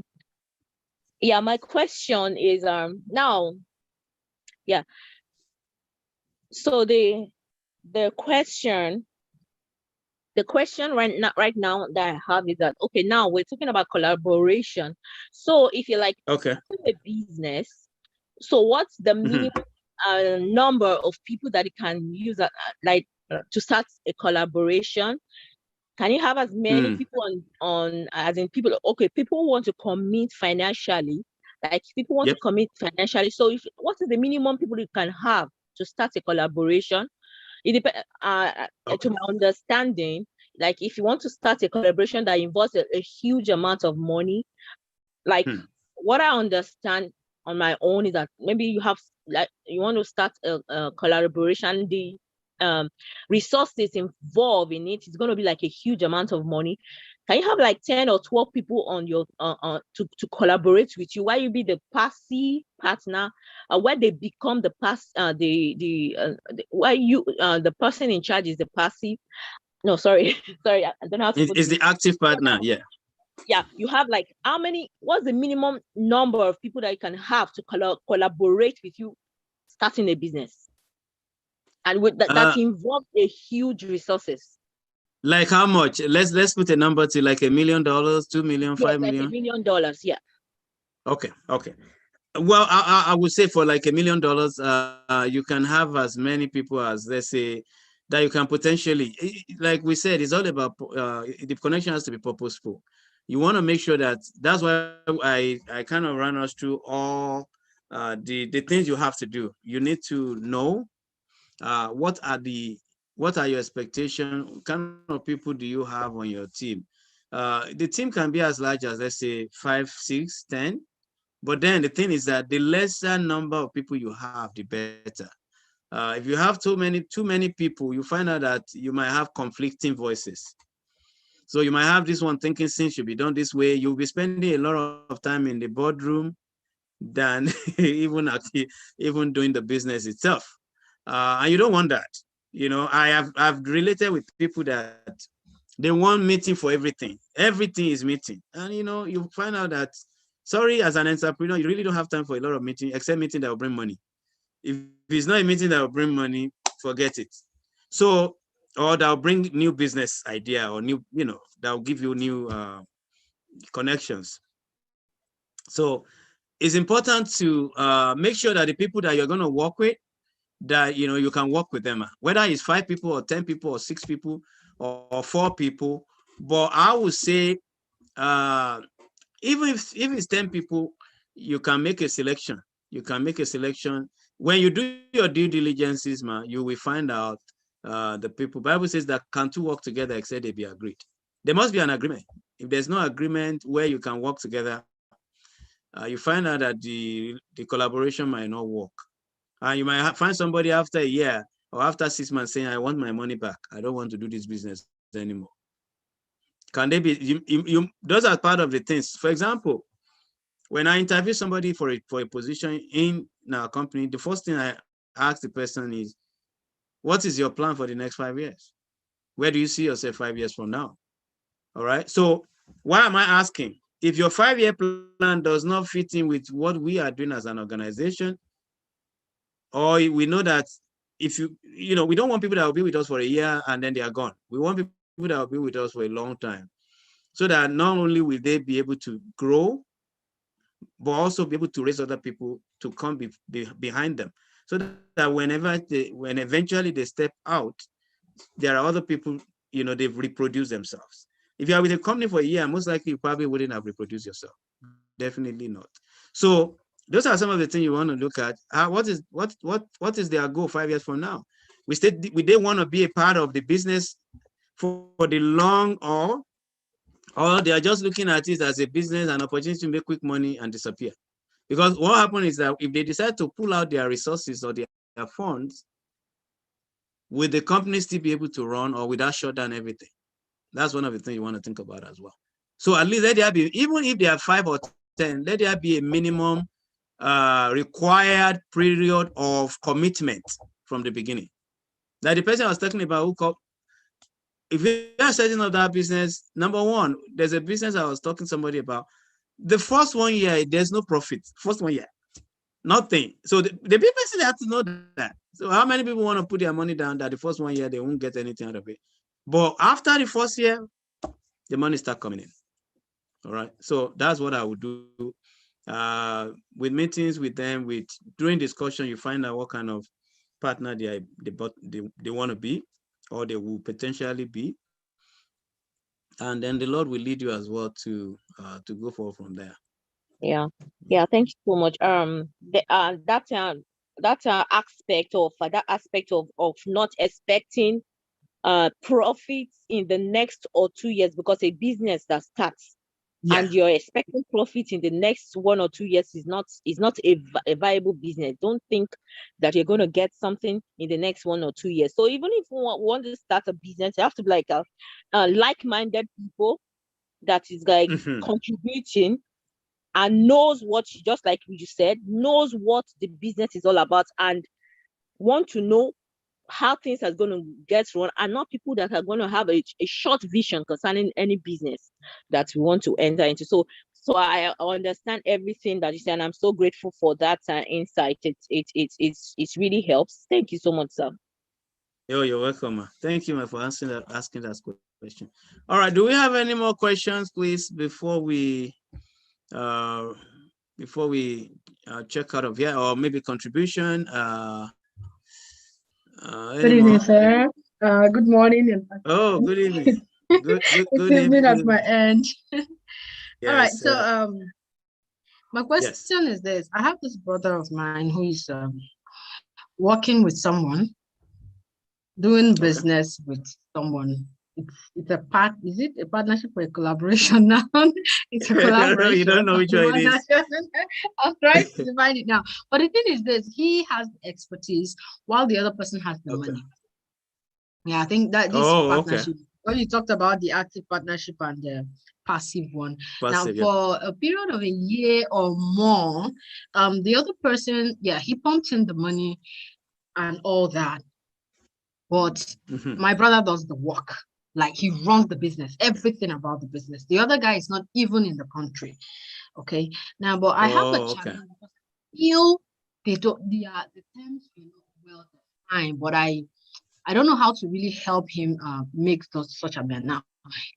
Yeah. My question is now. Yeah. So the question right now that I have is that, okay, now we're talking about collaboration. So if you're like a business, so what's the minimum number of people that you can use to start a collaboration? Can you have as many people on as in people? Okay, people want to commit financially. Like people want to commit financially. So what is the minimum people you can have to start a collaboration? It depends. To my understanding, like if you want to start a collaboration that involves a huge amount of money, like what I understand on my own is that maybe you want to start a collaboration, the resources involved in it is going to be like a huge amount of money. Can you have like 10 or 12 people on your to collaborate with you? Why you be the passive partner? Where they become the the person in charge is the passive. No, sorry, I don't know how to put It's the active partner. Yeah. Yeah, you have like how many? What's the minimum number of people that you can have to collaborate with you starting a business? And with that involves a huge resources. Like how much? Let's put a number to like $1 million, 2 million, 5 million. Like $1 million, yeah. Okay. Well, I would say for like $1 million, you can have as many people as, let's say, that you can potentially, like we said, it's all about the connection has to be purposeful. You want to make sure that's why I kind of ran us through all the things you have to do. You need to know what are your expectations, what kind of people do you have on your team. The team can be as large as, let's say, 5, 6, 10. But then the thing is that the lesser number of people you have, the better. If you have too many people, you find out that you might have conflicting voices. So you might have this one thinking things should be done this way. You'll be spending a lot of time in the boardroom than even doing the business itself. And you don't want that. You know, I've related with people that they want meeting for everything. Everything is meeting. And you know, you find out that, sorry, as an entrepreneur, you really don't have time for a lot of meeting, except meeting that will bring money. If it's not a meeting that will bring money, forget it. So, or that will bring new business idea, or new, you know, that will give you new connections. So it's important to make sure that the people that you're going to work with, that, you know, you can work with them, whether it's 5 people or 10 people or 6 people or 4 people. But I would say, even if it's 10 people, you can make a selection. You can make a selection. When you do your due diligences, man, you will find out the people. Bible says that can 2 work together except they be agreed. There must be an agreement. If there's no agreement where you can work together, you find out that the collaboration might not work. And you might find somebody after a year or after 6 months saying, I want my money back. I don't want to do this business anymore. Can they be, those are part of the things. For example, when I interview somebody for a position in our company, the first thing I ask the person is, what is your plan for the next 5 years? Where do you see yourself 5 years from now? All right. So why am I asking? If your 5-year plan does not fit in with what we are doing as an organization, or we know that if you know, we don't want people that will be with us for a year and then they are gone. We want people that will be with us for a long time, so that not only will they be able to grow, but also be able to raise other people to come behind them, so that when eventually they step out, there are other people, you know, they've reproduced themselves. If you are with a company for a year, most likely you probably wouldn't have reproduced yourself. Definitely not. So those are some of the things you want to look at. What is their goal 5 years from now? We they want to be a part of the business for the long, or they are just looking at it as a business, an opportunity to make quick money and disappear. Because what happens is that if they decide to pull out their resources or their funds, will the company still be able to run, or will that shut down everything? That's one of the things you want to think about as well. So at least let there be, even if there are 5 or 10, let there be a minimum required period of commitment from the beginning. That the person I was talking about, if you are setting up that business, number one, there's a business I was talking to somebody about. The first 1 year, there's no profit. First 1 year, nothing. So the people still have to know that. So how many people want to put their money down that the first 1 year they won't get anything out of it? But after the first year, the money start coming in. All right. So that's what I would do. With meetings with them, during discussion, you find out what kind of partner they want to be, or they will potentially be, and then the Lord will lead you as well to go forward from there. Yeah. Thank you so much. That aspect of not expecting profits in the next or 2 years, because a business that starts and you're expecting profit in the next 1 or 2 years is not a viable business. Don't think that you're going to get something in the next 1 or 2 years. So even if you want to start a business, you have to be like like-minded people that is like contributing and knows what, just like you said, knows what the business is all about and want to know how things are going to get run, and not people that are going to have a short vision concerning any business that we want to enter into. So I understand everything that you said, and I'm so grateful for that insight. It really helps. Thank you so much, sir. You're welcome. Thank you for asking that question. All right, do we have any more questions, please, before we check out of here, or maybe contribution? Good evening, sir. Good morning. Oh, good evening. Good evening at my end. Yes, all right. So my question is this. I have this brother of mine who is working with someone, doing business with someone, it's a part. Is it a partnership or a collaboration now? It's a collaboration. You don't know which one it is. I'm trying to define it now. But the thing is this: he has the expertise while the other person has the money. Yeah, I think that this partnership. When you talked about the active partnership and the passive one. Passive, now, for a period of a year or more, the other person, he pumped in the money and all that. But my brother does the work. Like, he runs the business, everything about the business. The other guy is not even in the country. Okay. Now, but I have a challenge. They don't, the terms are not well defined, but I don't know how to really help him make such a man. Now,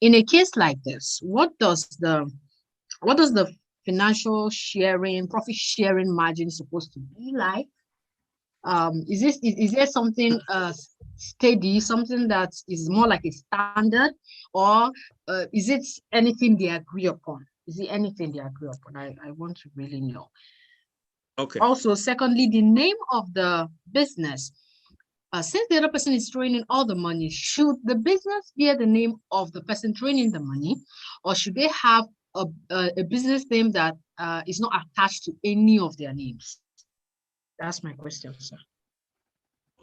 in a case like this, what does the financial sharing, profit sharing margin supposed to be like? Is there something steady, something that is more like a standard, or is it anything they agree upon? Is it anything they agree upon? I want to really know. Okay. Also, secondly, the name of the business. Since the other person is throwing in all the money, should the business bear the name of the person throwing in the money, or should they have a business name that is not attached to any of their names? That's my question, sir.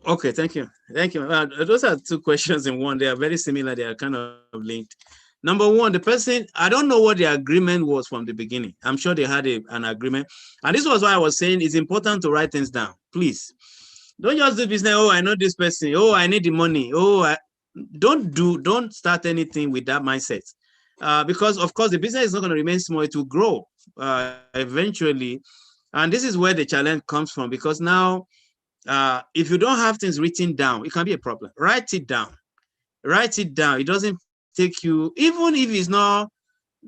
Okay, thank you. Those are two questions in one. They are very similar. They are kind of linked. Number one, the person, I don't know what the agreement was from the beginning. I'm sure they had an agreement. And this was why I was saying it's important to write things down. Please, don't just do business. Oh, I know this person. Oh, I need the money. Oh, don't start anything with that mindset. Because, of course, the business is not going to remain small. It will grow eventually. And this is where the challenge comes from, because now, if you don't have things written down, it can be a problem. Write it down. It doesn't take you, even if it's not,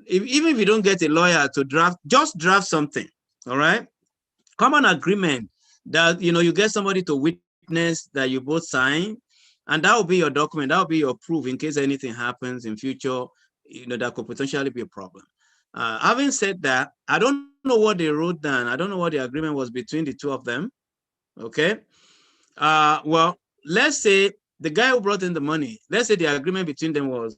even if you don't get a lawyer to draft, just draft something. All right. Common agreement that, you get somebody to witness that you both sign, and that will be your document. That will be your proof in case anything happens in future, that could potentially be a problem. Having said that, I don't know what they wrote down. I don't know what the agreement was between the two of them. Okay. Well, let's say the guy who brought in the money, let's say the agreement between them was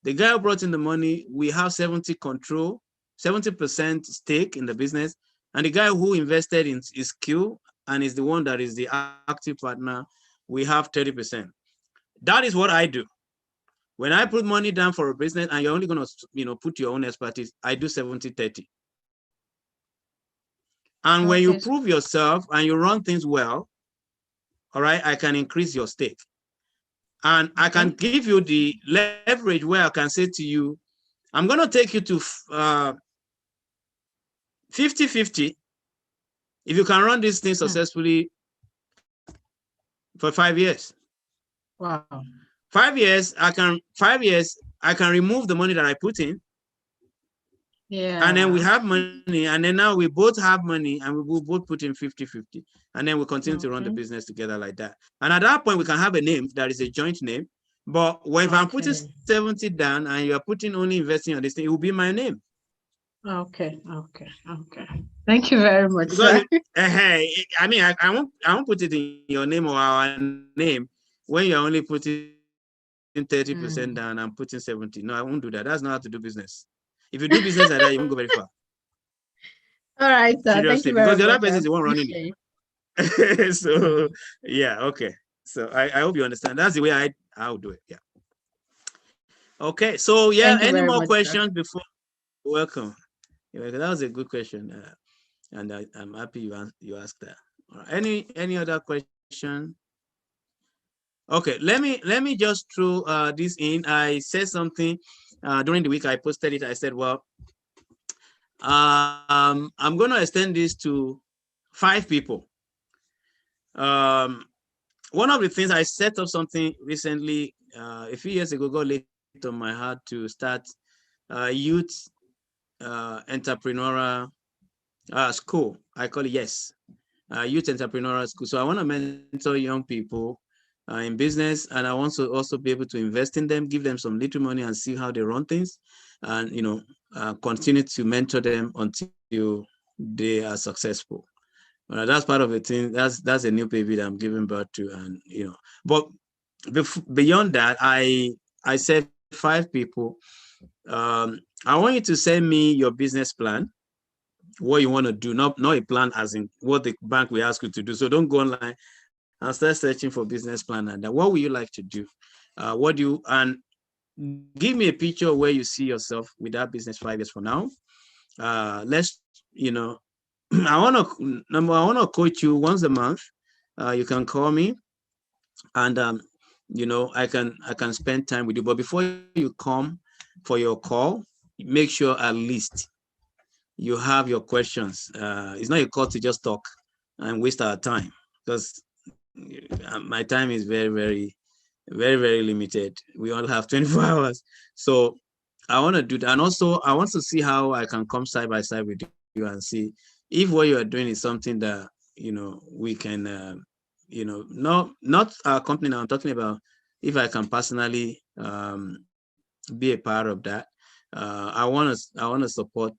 the guy who brought in the money, we have 70% stake in the business. And the guy who invested in his skill and is the one that is the active partner, we have 30%. That is what I do. When I put money down for a business and you're only going to, put your own expertise, I do 70-30. And when you prove yourself and you run things well, all right, I can increase your stake. And I can give you the leverage where I can say to you, I'm going to take you to 50-50. If you can run this thing successfully for 5 years. Wow. 5 years, I can remove the money that I put in. Yeah. And then we have money, and then now we both have money, and we will both put in 50-50. And then we continue to run the business together like that. And at that point, we can have a name that is a joint name. But if I'm putting 70 down and you're only investing on this thing, it will be my name. Okay. Thank you very much. Because, I mean, I won't put it in your name or our name when you're only putting 30% down and putting 70. No, I won't do that. That's not how to do business. If you do business like that, you won't go very far. All right, sir. Seriously, thank you because the very other person is the one running it. So, yeah, okay. So I hope you understand. That's the way I would do it. Yeah. Okay. So, yeah, any more questions before? Welcome. Yeah, that was a good question. And I'm happy you asked that. All right. Any other question? Okay, let me just throw this in. I said something during the week. I posted it. I said, well, I'm going to extend this to 5 people. One of the things, I set up something recently, a few years ago, got laid on my heart to start youth entrepreneurial school. I call it YES, youth entrepreneurial school. So I want to mentor young people in business, and I want to also be able to invest in them, give them some little money and see how they run things, and continue to mentor them until they are successful. That's part of the thing. That's a new baby that I'm giving birth to, and but beyond that, I I said 5 people. I want you to send me your business plan, what you want to do, not a plan as in what the bank will ask you to do. So don't go online and start searching for business plan. And what would you like to do? And give me a picture of where you see yourself with that business 5 years from now. Let's, I want to coach you once a month. You can call me, and I can spend time with you. But before you come for your call, make sure at least you have your questions. It's not a call to just talk and waste our time, because my time is very, very, very, very limited. We only have 24 hours. So I want to do that. And also I want to see how I can come side by side with you and see if what you are doing is something that, we can, not our company now, I'm talking about if I can personally be a part of that. I want to support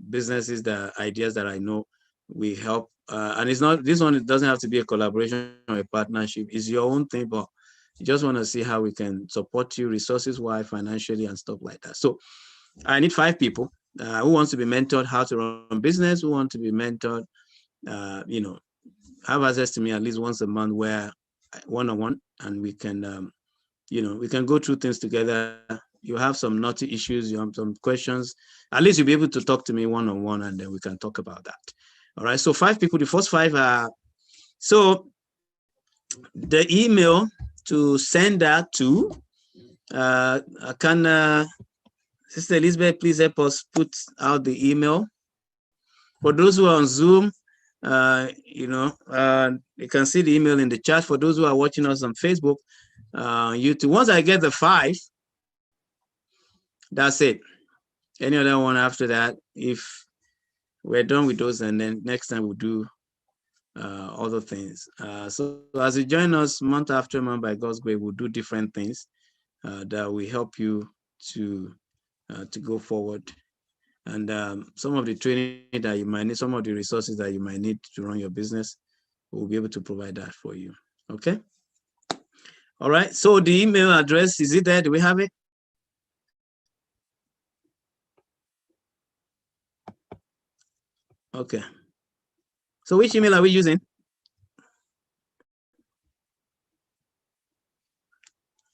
businesses, ideas that I know we help. And it's not, this one, it doesn't have to be a collaboration or a partnership. It's your own thing, but you just want to see how we can support you resources-wise, financially, and stuff like that. So I need 5 people who wants to be mentored how to run business, who want to be mentored, have access to me at least once a month, where one-on-one, and we can, we can go through things together. You have some naughty issues, you have some questions, at least you'll be able to talk to me one-on-one, and then we can talk about that. All right, so 5 people, the first 5 are, so the email to send that to, Sister Elizabeth, please help us put out the email. For those who are on Zoom, you can see the email in the chat. For those who are watching us on Facebook, YouTube, once I get the 5, that's it. Any other one after that, if we're done with those, and then next time we'll do other things. So as you join us month after month, by God's grace, we'll do different things that will help you to go forward. And some of the training that you might need, some of the resources that you might need to run your business, we'll be able to provide that for you. Okay. All right. So the email address, is it there? Do we have it? Okay. So which email are we using?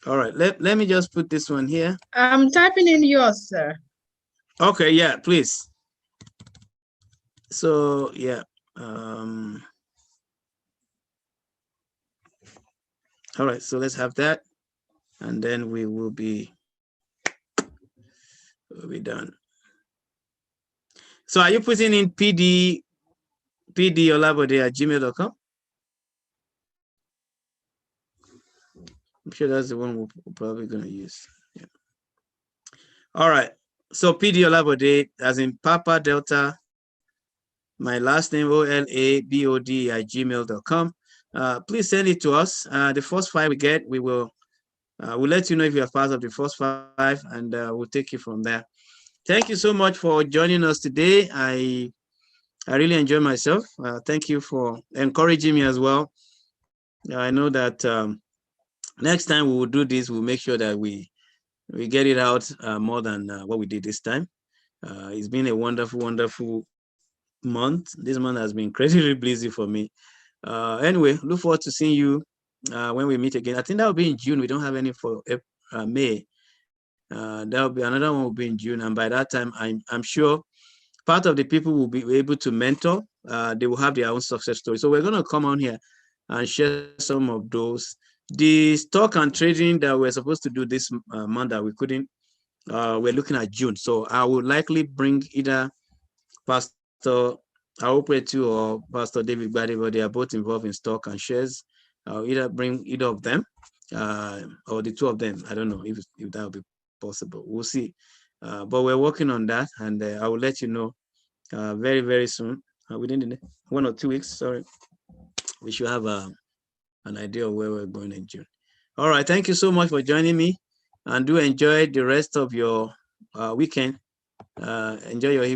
All right. Let me just put this one here. I'm typing in yours, sir. Okay. Yeah, please. So yeah. All right. So let's have that, and then we'll be done. So are you putting in pdolabode@gmail.com? I'm sure that's the one we're probably going to use. Yeah. All right. So pdolabode, as in Papa Delta, my last name, OLABOD@gmail.com. Please send it to us. The first 5 we get, we'll let you know if you are part of the first 5, and we'll take it from there. Thank you so much for joining us today. I really enjoy myself. Thank you for encouraging me as well. I know that next time we will do this, we'll make sure that we get it out more than what we did this time. It's been a wonderful, wonderful month. This month has been incredibly busy for me. Anyway, look forward to seeing you when we meet again. I think that will be in June. We don't have any for May. There'll be another one will be in June, and by that time, I'm sure part of the people will be able to mentor. They will have their own success story. So we're going to come on here and share some of those. The stock and trading that we're supposed to do this month that we couldn't, we're looking at June. So I will likely bring either Pastor Aopretu or Pastor David Gbadebo. They are both involved in stock and shares. I'll either bring either of them or the 2 of them. I don't know if that will be possible. We'll see. But we're working on that, and I will let you know very, very soon. Within 1 or 2 weeks, sorry, we should have an idea of where we're going in June. All right. Thank you so much for joining me, and do enjoy the rest of your weekend. Enjoy your evening.